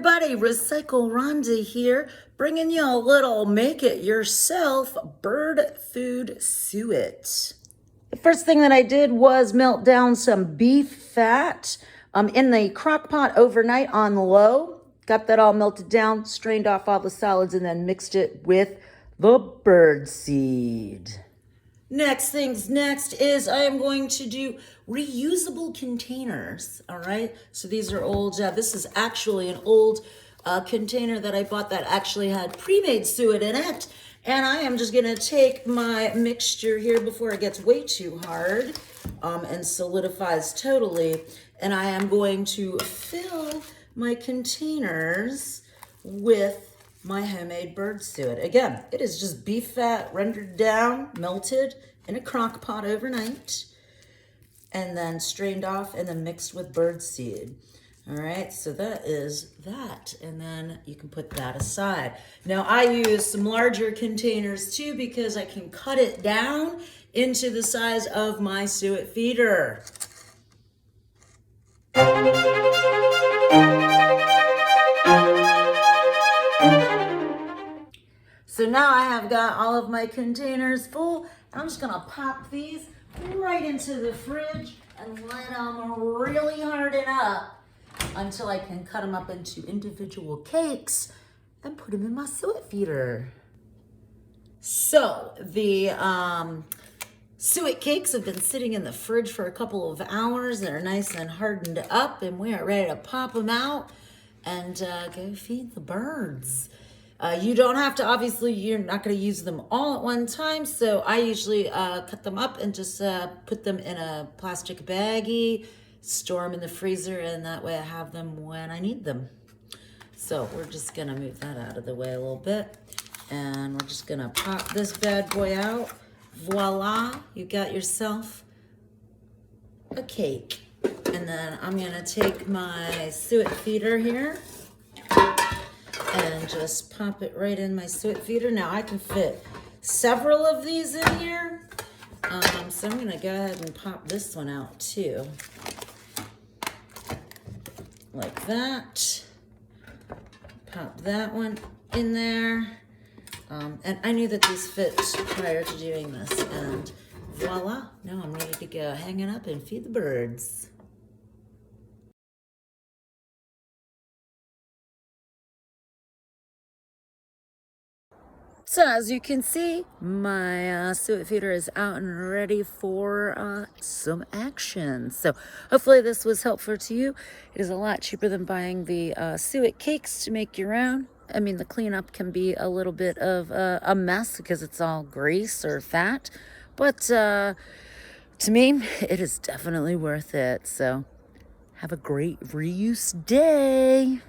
everybody, Recycle Rhonda here, bringing you a little make-it-yourself bird food suet. The first thing that I did was melt down some beef fat in the crock pot overnight on low. Got that all melted down, strained off all the solids, and then mixed it with the bird seed. Next things next is I am going to do reusable containers, all right? So these are old, this is actually an old container that I bought that actually had pre-made suet in it. And I am just gonna take my mixture here before it gets way too hard and solidifies totally. And I am going to fill my containers with my homemade bird suet. Again, it is just beef fat rendered down, melted in a crock pot overnight, and then strained off and then mixed with bird seed. All right, so that is that. And then you can put that aside. Now I use some larger containers too because I can cut it down into the size of my suet feeder. So now I have got all of my containers full. I'm just gonna pop these right into the fridge and let them really harden up until I can cut them up into individual cakes and put them in my suet feeder. So the suet cakes have been sitting in the fridge for a couple of hours. They're nice and hardened up, and we are ready to pop them out and go feed the birds. You don't have to, obviously, you're not going to use them all at one time. So I usually cut them up and just put them in a plastic baggie, store them in the freezer, and that way I have them when I need them. So we're just going to move that out of the way a little bit. And we're just going to pop this bad boy out. Voila, you got yourself a cake. And then I'm going to take my suet feeder here and just pop it right in my suet feeder. Now I can fit several of these in here. So I'm gonna go ahead and pop this one out too. Like that. Pop that one in there. And I knew that these fit prior to doing this. And voila, now I'm ready to go hang it up and feed the birds. So as you can see, my suet feeder is out and ready for some action. So hopefully this was helpful to you. It is a lot cheaper than buying the suet cakes to make your own. I mean, the cleanup can be a little bit of a mess because it's all grease or fat. But to me, it is definitely worth it. So have a great reuse day.